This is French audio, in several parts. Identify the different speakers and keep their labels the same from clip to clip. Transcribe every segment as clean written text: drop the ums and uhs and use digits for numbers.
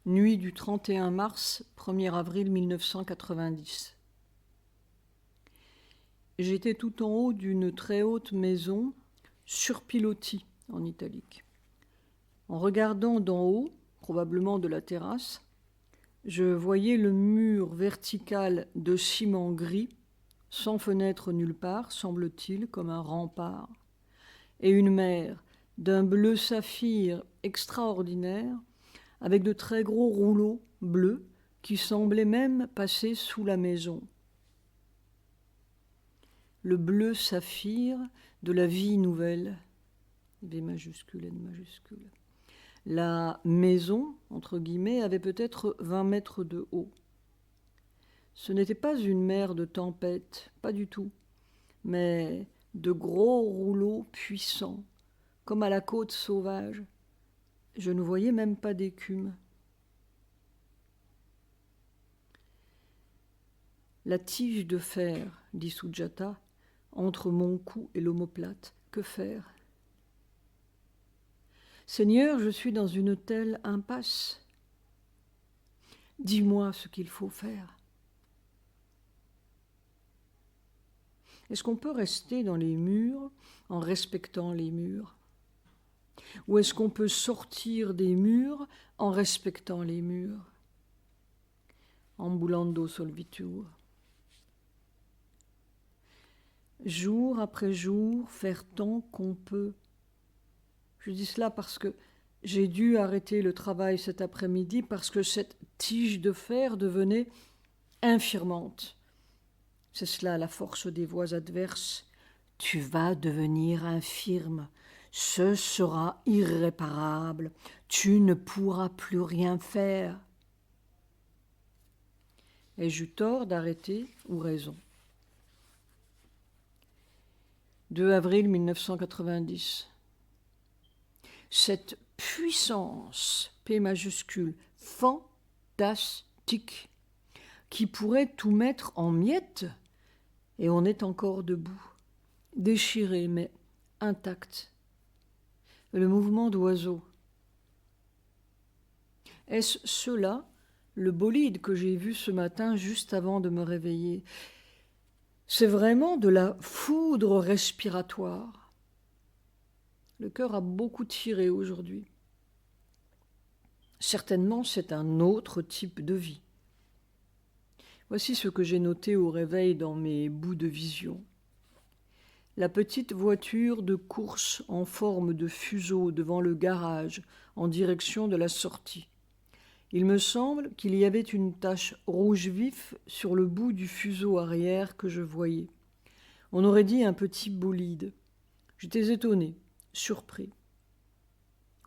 Speaker 1: Nuit du 31 mars, 1er avril 1990. J'étais tout en haut d'une très haute maison, sur pilotis en italique. En regardant d'en haut, probablement de la terrasse, je voyais le mur vertical de ciment gris, sans fenêtre nulle part, semble-t-il, comme un rempart, et une mer d'un bleu saphir extraordinaire, avec de très gros rouleaux bleus qui semblaient même passer sous la maison. Le bleu saphir de la vie nouvelle, V majuscule, N majuscule. La maison, entre guillemets, avait peut-être 20 mètres de haut. Ce n'était pas une mer de tempête, pas du tout, mais de gros rouleaux puissants, comme à la côte sauvage. Je ne voyais même pas d'écume. La tige de fer, dit Sujata, entre mon cou et l'omoplate, que faire ? Seigneur, je suis dans une telle impasse. Dis-moi ce qu'il faut faire. Est-ce qu'on peut rester dans les murs en respectant les murs ? Ou est-ce qu'on peut sortir des murs en respectant les murs ? Ambulando solvitur. Jour après jour, faire tant qu'on peut. Je dis cela parce que j'ai dû arrêter le travail cet après-midi parce que cette tige de fer devenait infirmante. C'est cela la force des voix adverses. Tu vas devenir infirme. Ce sera irréparable. Tu ne pourras plus rien faire. Ai-je eu tort d'arrêter ou raison ? 2 avril 1990. Cette puissance, P majuscule, fantastique, qui pourrait tout mettre en miettes, et on est encore debout, déchiré mais intact. Le mouvement d'oiseau. Est-ce cela, le bolide que j'ai vu ce matin juste avant de me réveiller ? C'est vraiment de la foudre respiratoire. Le cœur a beaucoup tiré aujourd'hui. Certainement, c'est un autre type de vie. Voici ce que j'ai noté au réveil dans mes bouts de vision. La petite voiture de course en forme de fuseau devant le garage en direction de la sortie. Il me semble qu'il y avait une tache rouge vif sur le bout du fuseau arrière que je voyais. On aurait dit un petit bolide. J'étais étonné, surpris.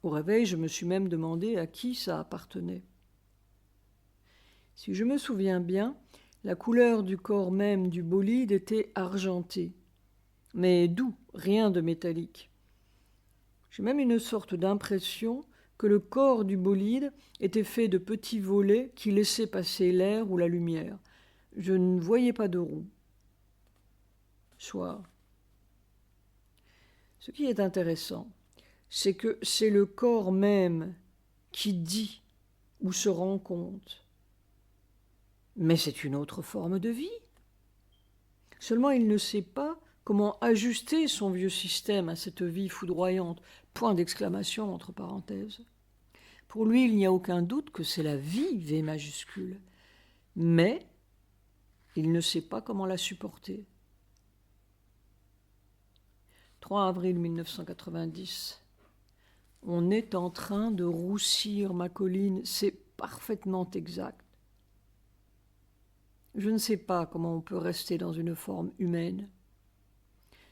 Speaker 1: Au réveil, je me suis même demandé à qui ça appartenait. Si je me souviens bien, la couleur du corps même du bolide était argentée, mais doux, rien de métallique. J'ai même une sorte d'impression que le corps du bolide était fait de petits volets qui laissaient passer l'air ou la lumière. Je ne voyais pas de roue. Soit. Ce qui est intéressant, c'est que c'est le corps même qui dit ou se rend compte. Mais c'est une autre forme de vie. Seulement il ne sait pas comment ajuster son vieux système à cette vie foudroyante. Point d'exclamation entre parenthèses. Pour lui, il n'y a aucun doute que c'est la vie, V majuscule. Mais il ne sait pas comment la supporter. 3 avril 1990. On est en train de roussir ma colline, c'est parfaitement exact. Je ne sais pas comment on peut rester dans une forme humaine.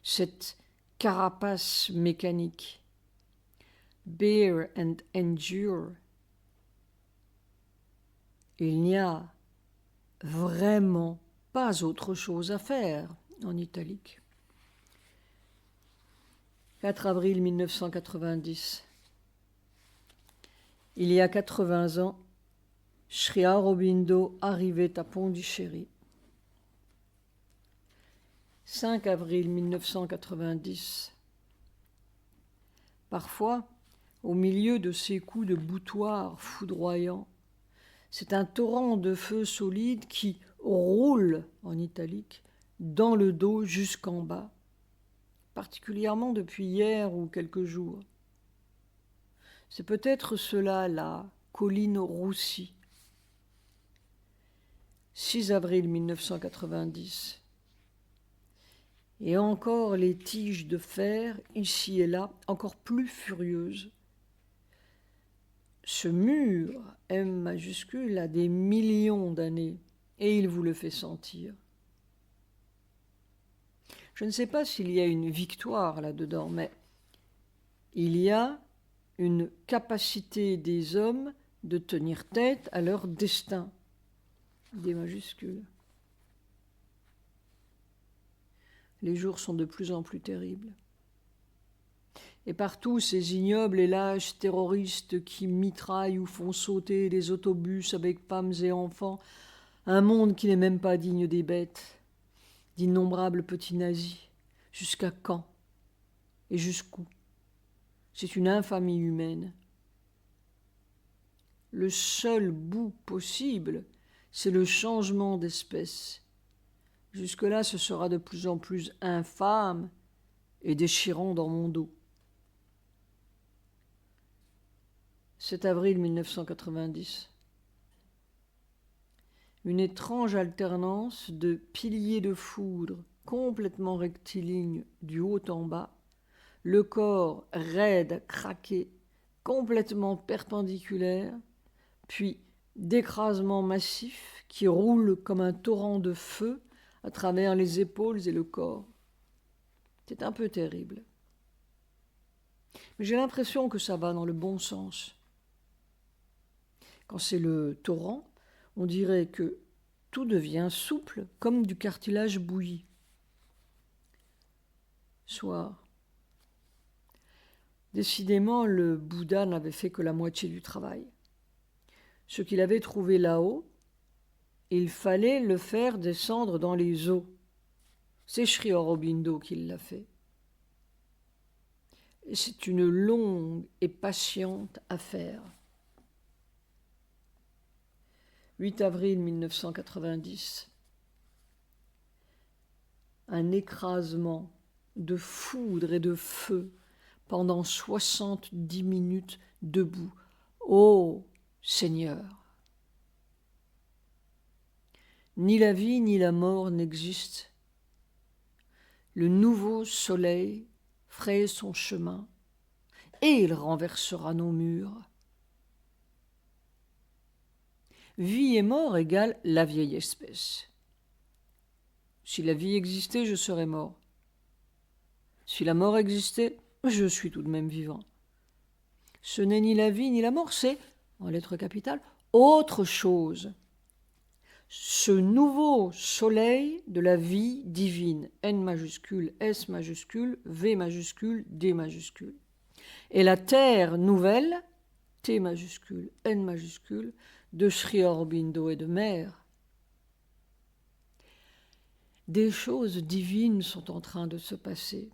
Speaker 1: Cette carapace mécanique. Bear and endure. Il n'y a vraiment pas autre chose à faire, en italique. 4 avril 1990. Il y a 80 ans, Sri Aurobindo arrivait à Pondichéry. 5 avril 1990. Parfois, au milieu de ces coups de boutoir foudroyants, C'est un torrent de feu solide qui roule, en italique, dans le dos jusqu'en bas, particulièrement depuis hier ou quelques jours. C'est peut-être cela, la colline roussie. 6 avril 1990. Et encore les tiges de fer, ici et là, encore plus furieuses. Ce mur, M majuscule, a des millions d'années, et il vous le fait sentir. Je ne sais pas s'il y a une victoire là-dedans, mais il y a une capacité des hommes de tenir tête à leur destin, des majuscules. Les jours sont de plus en plus terribles. Et partout, ces ignobles et lâches terroristes qui mitraillent ou font sauter les autobus avec femmes et enfants, un monde qui n'est même pas digne des bêtes, d'innombrables petits nazis. Jusqu'à quand? Et jusqu'où? C'est une infamie humaine. Le seul bout possible, c'est le changement d'espèce. Jusque-là, ce sera de plus en plus infâme et déchirant dans mon dos. 7 avril 1990. Une étrange alternance de piliers de foudre complètement rectilignes du haut en bas, le corps raide, craqué, complètement perpendiculaire, puis d'écrasements massifs qui roulent comme un torrent de feu à travers les épaules et le corps. C'est un peu terrible. Mais j'ai l'impression que ça va dans le bon sens. Quand c'est le torrent, on dirait que tout devient souple comme du cartilage bouilli. Soir. Décidément, le Bouddha n'avait fait que la moitié du travail. Ce qu'il avait trouvé là-haut, il fallait le faire descendre dans les eaux. C'est Sri Aurobindo qui l'a fait. Et c'est une longue et patiente affaire. 8 avril 1990. Un écrasement de foudre et de feu pendant 70 minutes debout. Ô Seigneur! Ni la vie ni la mort n'existent. Le nouveau soleil fraye son chemin et il renversera nos murs. Vie et mort égale la vieille espèce. Si la vie existait, je serais mort. Si la mort existait, je suis tout de même vivant. Ce n'est ni la vie ni la mort, c'est, en lettres capitales, autre chose. Ce nouveau soleil de la vie divine, N majuscule, S majuscule, V majuscule, D majuscule. Et la terre nouvelle, T majuscule, N majuscule, de Sri Aurobindo et de Mère. Des choses divines sont en train de se passer.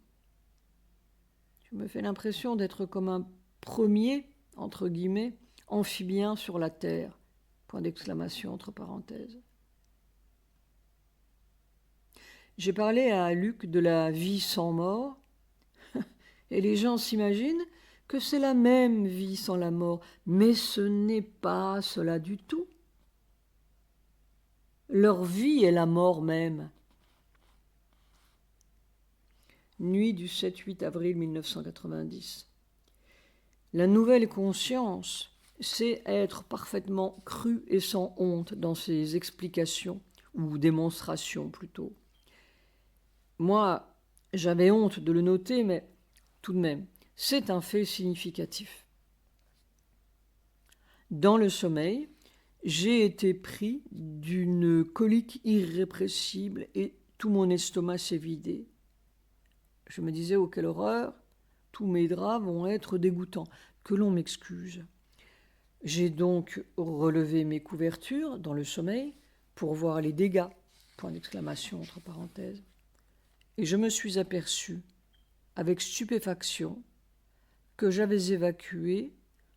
Speaker 1: Je me fais l'impression d'être comme un premier, entre guillemets, amphibien sur la terre. Point d'exclamation entre parenthèses. J'ai parlé à Luc de la vie sans mort, et les gens s'imaginent que c'est la même vie sans la mort, mais ce n'est pas cela du tout. Leur vie est la mort même. Nuit du 7-8 avril 1990. La nouvelle conscience, c'est être parfaitement cru et sans honte dans ses explications, ou démonstrations plutôt. Moi, j'avais honte de le noter, mais tout de même, c'est un fait significatif. Dans le sommeil, j'ai été pris d'une colique irrépressible et tout mon estomac s'est vidé. Je me disais, oh quelle horreur, tous mes draps vont être dégoûtants, que l'on m'excuse. J'ai donc relevé mes couvertures dans le sommeil pour voir les dégâts, point d'exclamation entre parenthèses. Et je me suis aperçu, avec stupéfaction, que j'avais évacué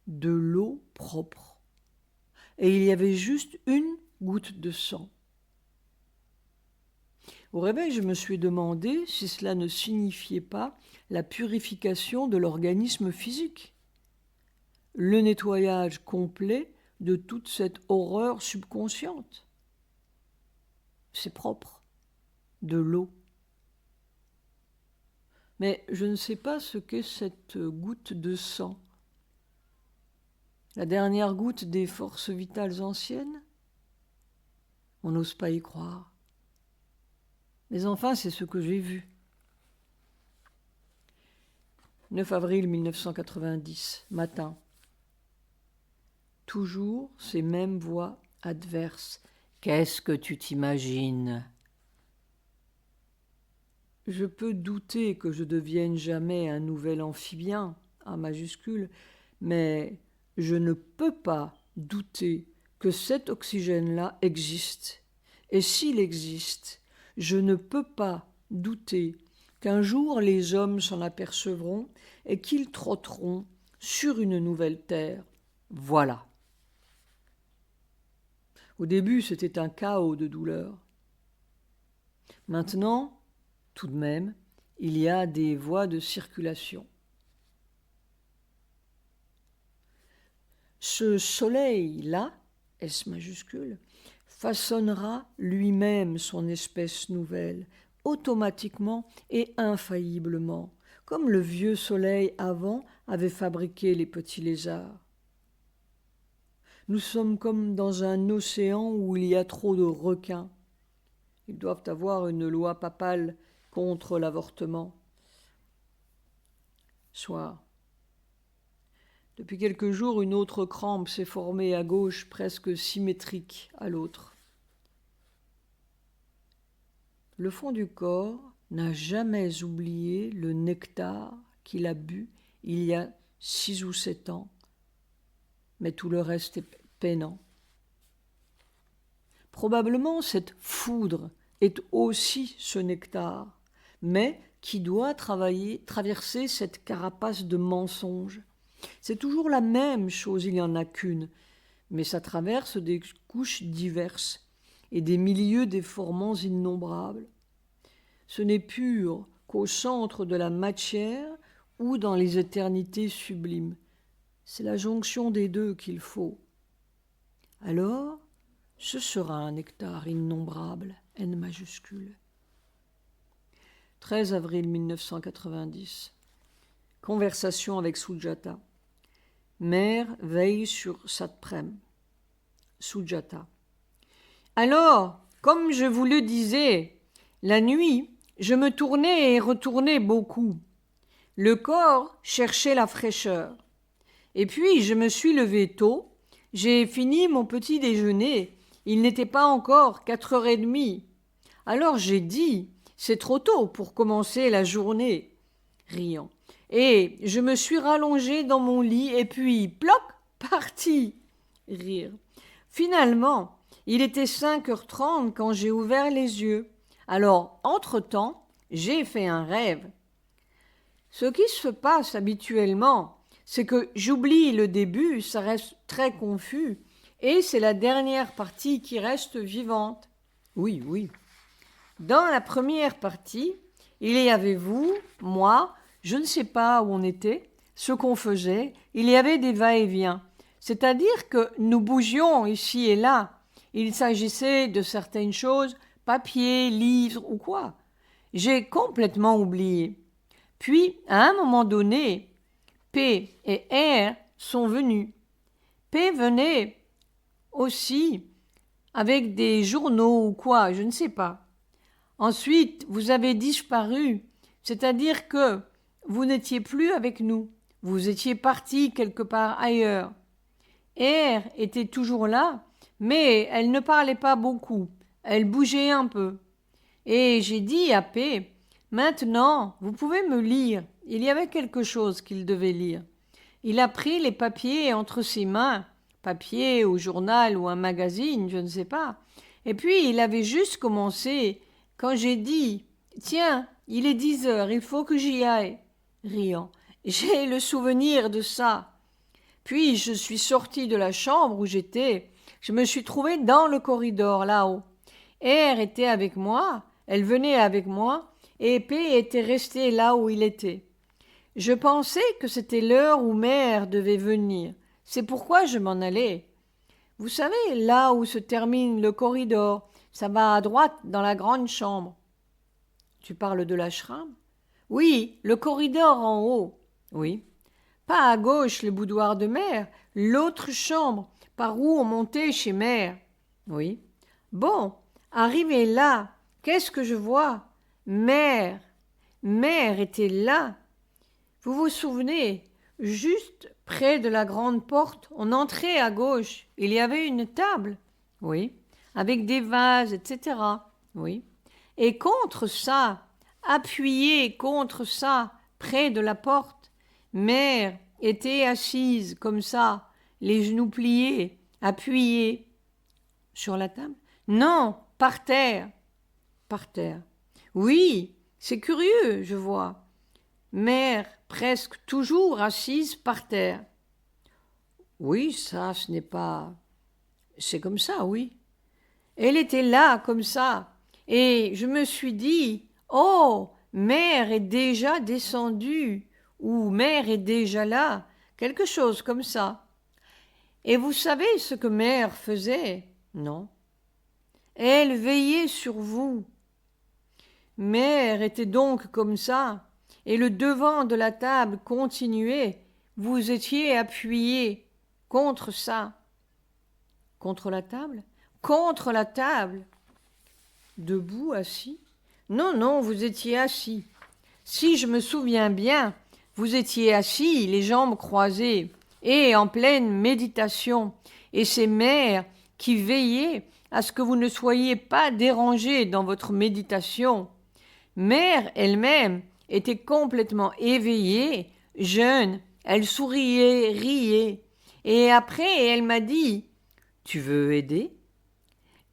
Speaker 1: de l'eau propre. et il y avait juste une goutte de sang. Au réveil, je me suis demandé si cela ne signifiait pas la purification de l'organisme physique, le nettoyage complet de toute cette horreur subconsciente. C'est propre, de l'eau. Mais je ne sais pas ce qu'est cette goutte de sang. La dernière goutte des forces vitales anciennes? On n'ose pas y croire. Mais enfin, c'est ce que j'ai vu. 9 avril 1990, matin. Toujours ces mêmes voix adverses. Qu'est-ce que tu t'imagines? Je peux douter que je devienne jamais un nouvel amphibien, A majuscule, mais je ne peux pas douter que cet oxygène-là existe. Et s'il existe, je ne peux pas douter qu'un jour les hommes s'en apercevront et qu'ils trotteront sur une nouvelle terre. Voilà. Au début, c'était un chaos de douleur. Maintenant, tout de même, il y a des voies de circulation. Ce soleil-là, S majuscule, façonnera lui-même son espèce nouvelle, automatiquement et infailliblement, comme le vieux soleil avant avait fabriqué les petits lézards. Nous sommes comme dans un océan où il y a trop de requins. Ils doivent avoir une loi papale contre l'avortement. Soir. Depuis quelques jours, une autre crampe s'est formée à gauche, presque symétrique à l'autre. Le fond du corps n'a jamais oublié le nectar qu'il a bu il y a 6 ou 7 ans, mais tout le reste est peinant. Probablement cette foudre est aussi ce nectar, mais qui doit traverser cette carapace de mensonges. C'est toujours la même chose, il n'y en a qu'une, mais ça traverse des couches diverses et des milieux déformants innombrables. Ce n'est pur qu'au centre de la matière ou dans les éternités sublimes. C'est la jonction des deux qu'il faut. Alors, ce sera un nectar innombrable, N majuscule. 13 avril 1990. Conversation avec Sujata. Mère veille sur Satprem. Sujata. Alors, comme je vous le disais, la nuit, je me tournais et retournais beaucoup. Le corps cherchait la fraîcheur. Et puis, je me suis levée tôt. J'ai fini mon petit déjeuner. Il n'était pas encore 4h30. Alors j'ai dit, c'est trop tôt pour commencer la journée, riant. Et je me suis rallongée dans mon lit et puis, ploc, parti, rire. Finalement, il était 5h30 quand j'ai ouvert les yeux. Alors, entre-temps, j'ai fait un rêve. Ce qui se passe habituellement, c'est que j'oublie le début, ça reste très confus, et c'est la dernière partie qui reste vivante. Oui, oui. Dans la première partie, il y avait vous, moi, je ne sais pas où on était, ce qu'on faisait, il y avait des va-et-vient. C'est-à-dire que nous bougions ici et là. Il s'agissait de certaines choses, papier, livres ou quoi. J'ai complètement oublié. Puis, à un moment donné, P et R sont venus. P venait aussi avec des journaux ou quoi, je ne sais pas. Ensuite, vous avez disparu, c'est-à-dire que vous n'étiez plus avec nous. Vous étiez parti quelque part ailleurs. R était toujours là, mais elle ne parlait pas beaucoup. Elle bougeait un peu. Et j'ai dit à P, « Maintenant, vous pouvez me lire. » Il y avait quelque chose qu'il devait lire. Il a pris les papiers entre ses mains, papier ou journal ou un magazine, je ne sais pas. Et puis, il avait juste commencé. Quand j'ai dit « Tiens, il est 10h, il faut que j'y aille », riant. J'ai le souvenir de ça. Puis, je suis sortie de la chambre où j'étais. Je me suis trouvée dans le corridor, là-haut. R était avec moi, elle venait avec moi, et P était resté là où il était. Je pensais que c'était l'heure où mère devait venir. C'est pourquoi je m'en allais. Vous savez, là où se termine le corridor, ça va à droite dans la grande chambre. Tu parles de l'ashram? Oui, le corridor en haut. Oui. Pas à gauche le boudoir de mère, l'autre chambre, par où on montait chez mère. Oui. Bon, arrivé là, qu'est-ce que je vois? Mère. Mère était là. Vous vous souvenez, juste près de la grande porte, on entrait à gauche. Il y avait une table. Oui. Avec des vases, etc. Oui. Et contre ça, appuyé contre ça, près de la porte, mère était assise comme ça, les genoux pliés, appuyés. Sur la table? Non, par terre. Par terre. Oui, c'est curieux, je vois. Mère presque toujours assise par terre. Oui, ça, ce n'est pas... C'est comme ça, oui. Elle était là, comme ça. Et je me suis dit, oh, mère est déjà descendue, ou mère est déjà là, quelque chose comme ça. Et vous savez ce que mère faisait? Non. Elle veillait sur vous. Mère était donc comme ça, et le devant de la table continuait. Vous étiez appuyé contre ça. Contre la table? Contre la table. Debout, assis? Non, non, vous étiez assis. Si je me souviens bien, vous étiez assis, les jambes croisées, et en pleine méditation, et c'est mère qui veillait à ce que vous ne soyez pas dérangé dans votre méditation. Mère elle-même était complètement éveillée, jeune, elle souriait, riait, et après elle m'a dit « Tu veux aider ?»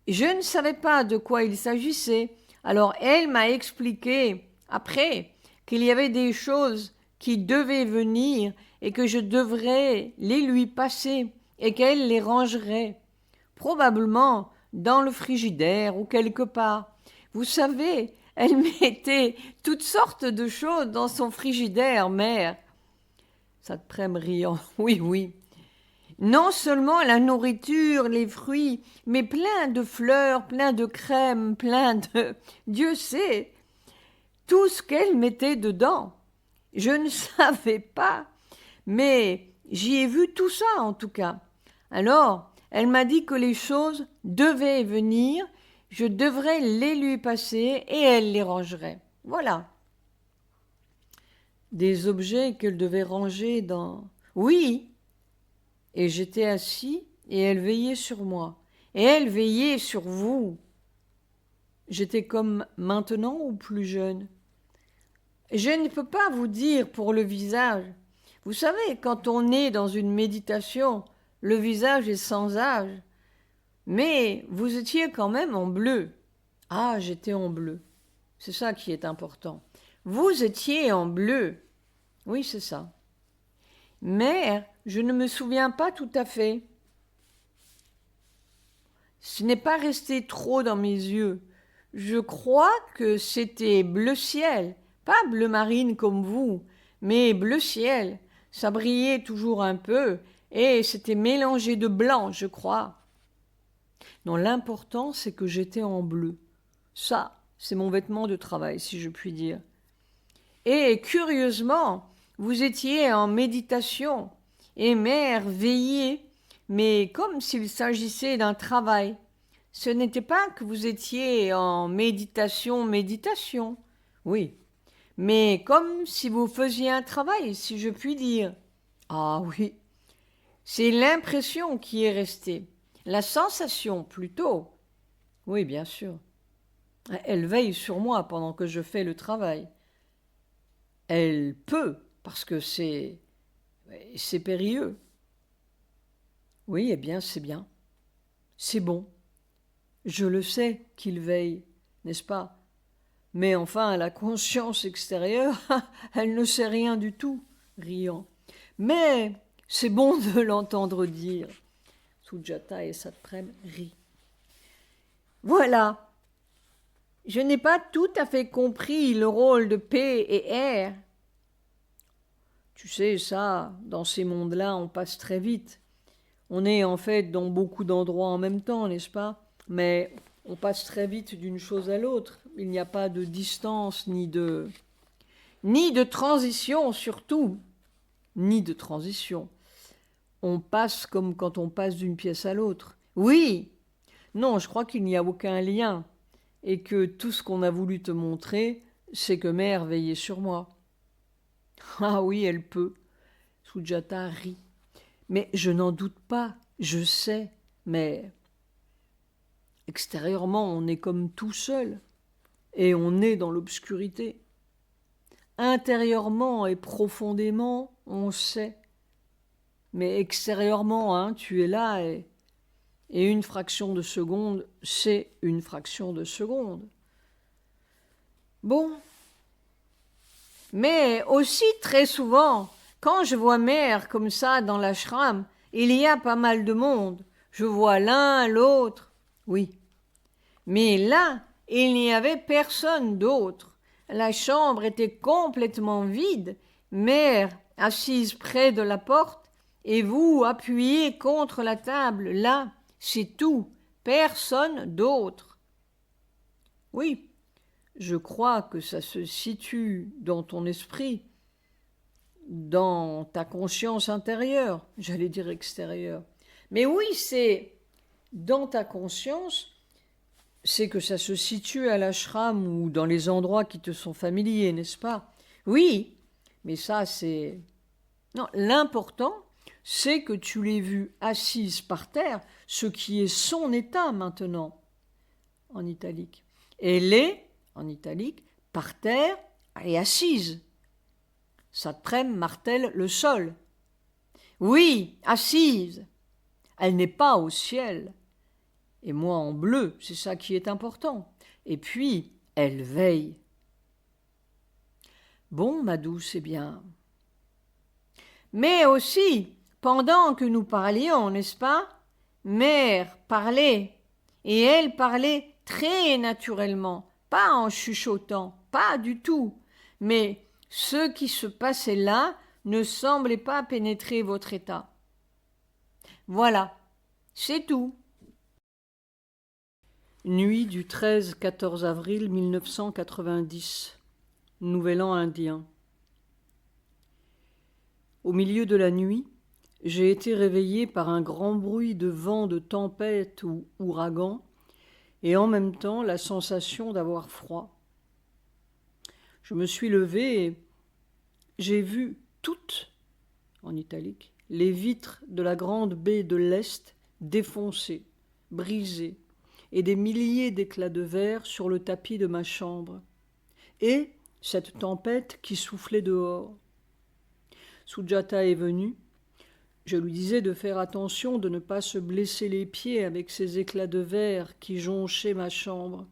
Speaker 1: Je ne savais pas de quoi il s'agissait, alors elle m'a expliqué après qu'il y avait des choses qui devaient venir et que je devrais les lui passer et qu'elle les rangerait, probablement dans le frigidaire ou quelque part. Vous savez, elle mettait toutes sortes de choses dans son frigidaire, mère. Ça te prenne riant. Oui, oui. Non seulement la nourriture, les fruits, mais plein de fleurs, plein de crème, plein de... Dieu sait, tout ce qu'elle mettait dedans. Je ne savais pas, mais j'y ai vu tout ça en tout cas. Alors, elle m'a dit que les choses devaient venir, je devrais les lui passer et elle les rangerait. Voilà. Des objets qu'elle devait ranger dans... Oui, et j'étais assis et elle veillait sur moi. Et elle veillait sur vous. J'étais comme maintenant ou plus jeune? Je ne peux pas vous dire pour le visage. Vous savez, quand on est dans une méditation, le visage est sans âge. Mais vous étiez quand même en bleu. Ah, j'étais en bleu. C'est ça qui est important. Vous étiez en bleu. Oui, c'est ça. Mère, je ne me souviens pas tout à fait. Ce n'est pas resté trop dans mes yeux. Je crois que c'était bleu ciel, pas bleu marine comme vous, mais bleu ciel. Ça brillait toujours un peu et c'était mélangé de blanc, je crois. Non, l'important, c'est que j'étais en bleu. Ça, c'est mon vêtement de travail, si je puis dire. Et curieusement, vous étiez en méditation et mère veillait, mais comme s'il s'agissait d'un travail. Ce n'était pas que vous étiez en méditation, oui, mais comme si vous faisiez un travail, si je puis dire. Ah oui, c'est l'impression qui est restée, la sensation plutôt. Oui, bien sûr. Elle veille sur moi pendant que je fais le travail. Elle peut, parce que c'est périlleux. Oui, eh bien, c'est bien. C'est bon. Je le sais qu'il veille, n'est-ce pas? Mais enfin, la conscience extérieure, elle ne sait rien du tout, riant. Mais c'est bon de l'entendre dire. Sujata et Satprem rient. Voilà. Je n'ai pas tout à fait compris le rôle de P et R. Tu sais, ça, dans ces mondes-là, on passe très vite. On est en fait dans beaucoup d'endroits en même temps, n'est-ce pas? Mais on passe très vite d'une chose à l'autre. Il n'y a pas de distance, ni de transition surtout. Ni de transition. On passe comme quand on passe d'une pièce à l'autre. Oui, non, je crois qu'il n'y a aucun lien. Et que tout ce qu'on a voulu te montrer, c'est que mère veillait sur moi. Ah oui, elle peut. Sujata rit. Mais je n'en doute pas, je sais, mais extérieurement, on est comme tout seul, et on est dans l'obscurité. Intérieurement et profondément, on sait. Mais extérieurement, hein, tu es là, et une fraction de seconde, c'est une fraction de seconde. Bon. Mais aussi très souvent, quand je vois mère comme ça dans l'ashram, il y a pas mal de monde. Je vois l'un, l'autre. Oui. Mais là, il n'y avait personne d'autre. La chambre était complètement vide, mère assise près de la porte, et vous appuyé contre la table. Là, c'est tout. Personne d'autre. Oui. Je crois que ça se situe dans ton esprit, dans ta conscience intérieure, j'allais dire extérieure. Mais oui, c'est dans ta conscience, c'est que ça se situe à l'ashram ou dans les endroits qui te sont familiers, n'est-ce pas? Oui, mais ça c'est... Non, l'important, c'est que tu l'aies vue assise par terre, ce qui est son état maintenant, en italique. Elle est en italique, par terre et assise. Satprem martèle le sol. Oui, assise. Elle n'est pas au ciel. Et moi en bleu, c'est ça qui est important. Et puis, elle veille. Bon, ma douce, eh bien. Mais aussi, pendant que nous parlions, n'est-ce pas? Mère parlait, et elle parlait très naturellement, pas en chuchotant, pas du tout. Mais ce qui se passait là ne semblait pas pénétrer votre état. Voilà, c'est tout. Nuit du 13-14 avril 1990, Nouvel An indien. Au milieu de la nuit, j'ai été réveillé par un grand bruit de vent de tempête ou ouragan, et en même temps la sensation d'avoir froid. Je me suis levé et j'ai vu toutes, en italique, les vitres de la grande baie de l'Est défoncées, brisées, et des milliers d'éclats de verre sur le tapis de ma chambre, et cette tempête qui soufflait dehors. Sujata est venue. Je lui disais de faire attention de ne pas se blesser les pieds avec ces éclats de verre qui jonchaient ma chambre.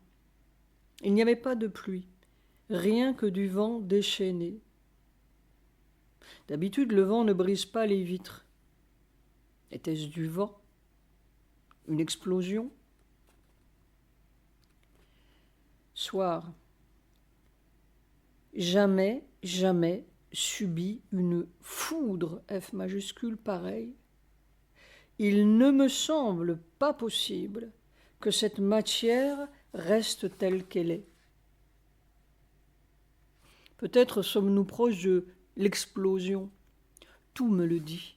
Speaker 1: Il n'y avait pas de pluie, rien que du vent déchaîné. D'habitude, le vent ne brise pas les vitres. Était-ce du vent? Une explosion? Soir. Jamais subi une foudre F majuscule pareille. Il ne me semble pas possible que cette matière reste telle qu'elle est. Peut-être sommes-nous proches de l'explosion. Tout me le dit.